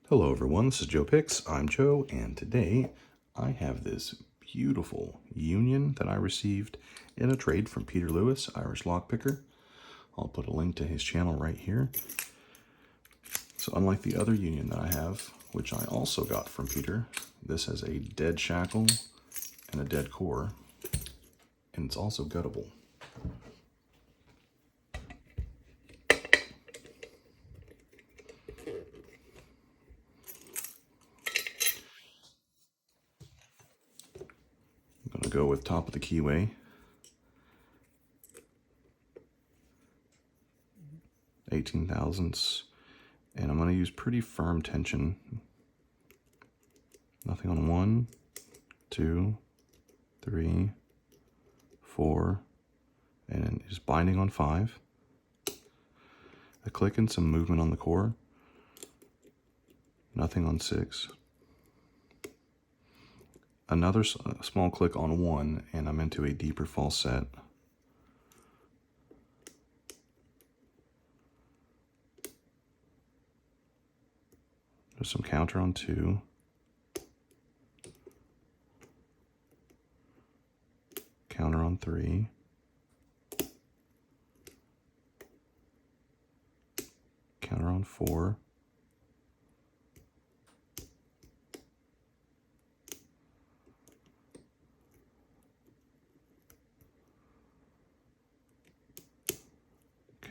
Hello everyone, this is Joe Picks. I'm Joe, and today I have this beautiful union that I received in a trade from Peter Lewis, Irish Lockpicker. I'll put a link to his channel right here. So unlike the other union that I have, which I also got from Peter, this has a dead shackle and a dead core, and it's also guttable. I'm going to go with top of the keyway, 18 thousandths, and I'm going to use pretty firm tension. Nothing on 1, 2, 3, 4, and then just binding on 5. A click and some movement on the core. Nothing on 6. Another small click on 1, and I'm into a deeper falset. There's some counter on 2. Counter on 3. Counter on 4.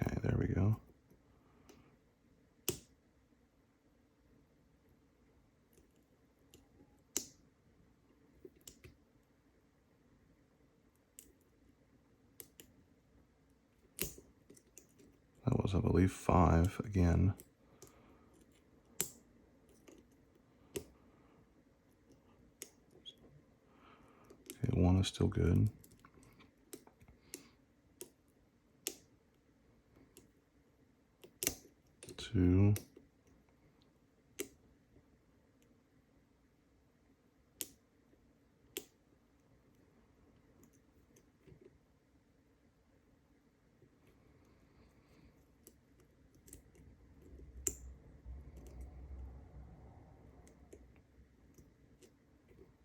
Okay, there we go. That was, I believe, 5 again. Okay, 1 is still good. 2.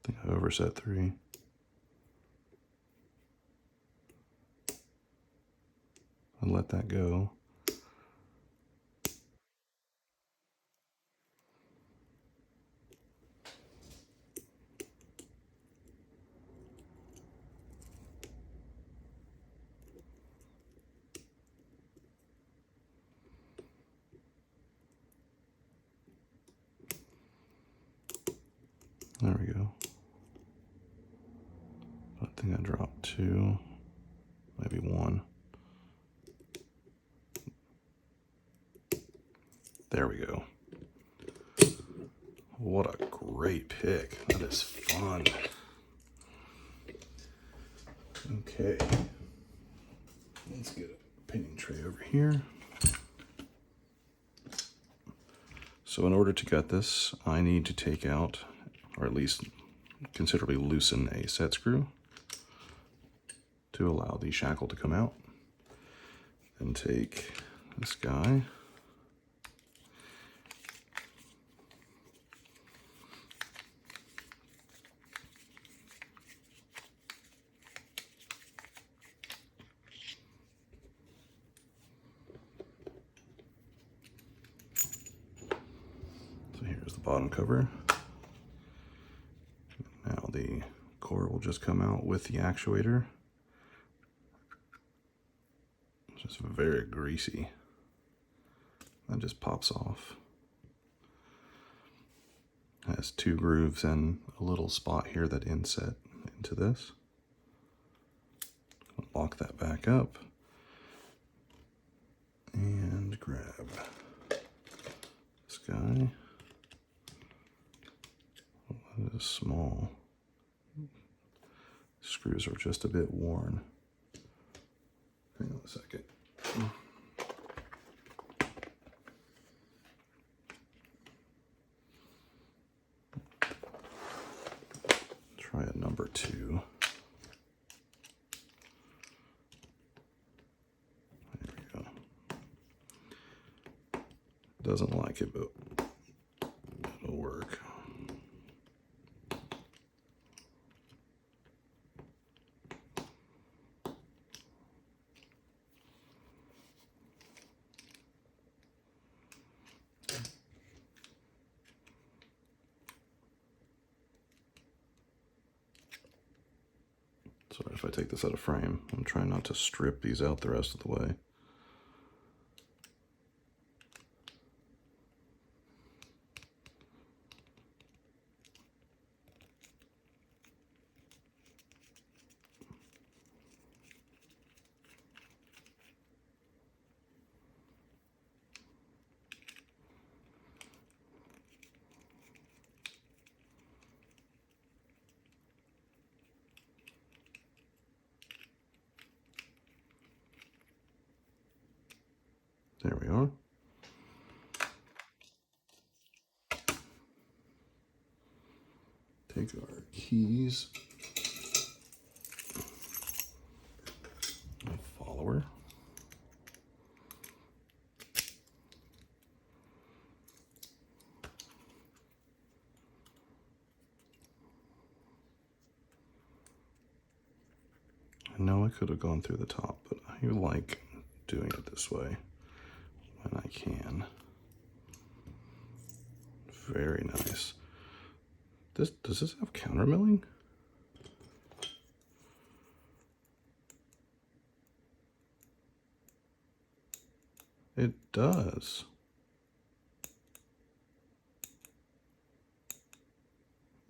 I think I overset 3. I let that go. There we go. I think I dropped 2, maybe 1. There we go. What a great pick. That is fun. Okay. Let's get a pinion tray over here. So in order to gut this, I need to take out, or at least considerably loosen a set screw to allow the shackle to come out. Then take this guy, so here's the bottom cover. Now the core will just come out with the actuator. It's just very greasy. That just pops off. It has 2 grooves and a little spot here that inset into this. Lock that back up and grab this guy. Oh, that is small. Screws are just a bit worn. Hang on a second. Try a number 2. There we go. Doesn't like it, but Sorry if I take this out of frame. I'm trying not to strip these out the rest of the way. There we are. Take our keys, and follower. I know I could have gone through the top, but I like doing it this way when I can. Very nice. Does this have counter milling? It does.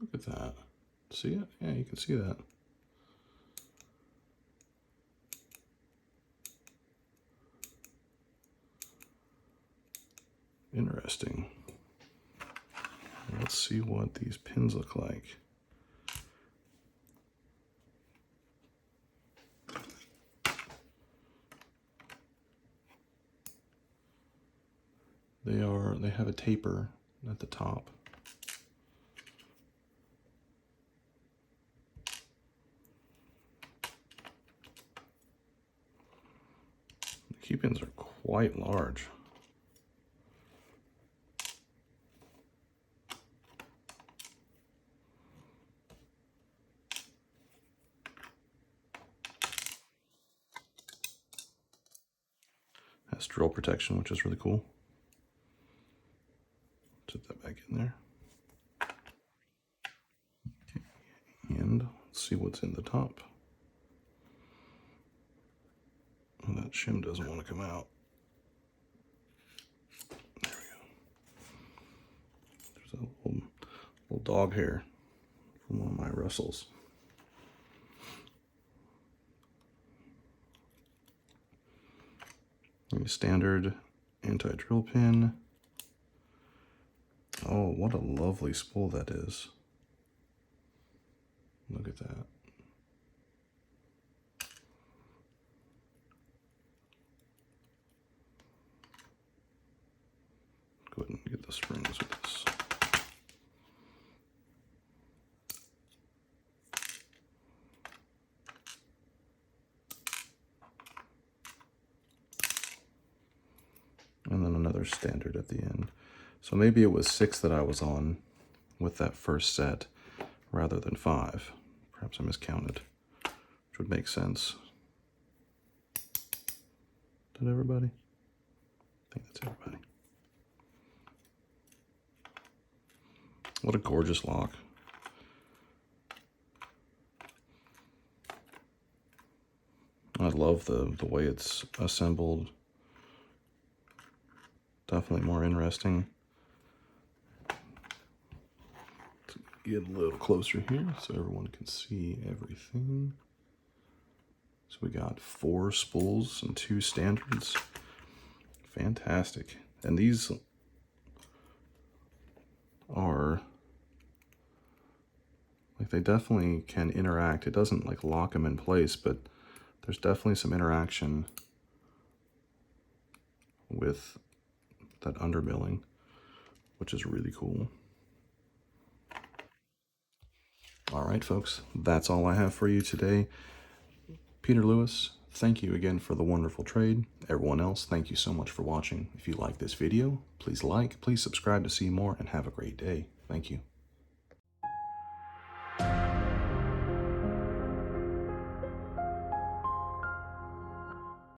Look at that. See it? Yeah, you can see that. Interesting. Let's see what these pins look like. They have a taper at the top. The key pins are quite large. Has drill protection, which is really cool. Put that back in there. Okay. And let's see what's in the top. Oh, that shim doesn't want to come out. There we go. There's a little dog hair from one of my Russells. A standard anti-drill pin. Oh, what a lovely spool that is. Look at that. Go ahead and get the springs with this. And then another standard at the end. So maybe it was 6 that I was on with that first set rather than 5. Perhaps I miscounted, which would make sense. Did everybody? I think that's everybody. What a gorgeous lock. I love the way it's assembled. Definitely more interesting. Let's get a little closer here so everyone can see everything. So we got 4 spools and 2 standards. Fantastic. And these are, like, they definitely can interact. It doesn't like lock them in place, but there's definitely some interaction with that undermilling, which is really cool. All right, folks, that's all I have for you today. Peter Lewis, thank you again for the wonderful trade. Everyone else, thank you so much for watching. If you like this video, please like, please subscribe to see more, and have a great day. Thank you.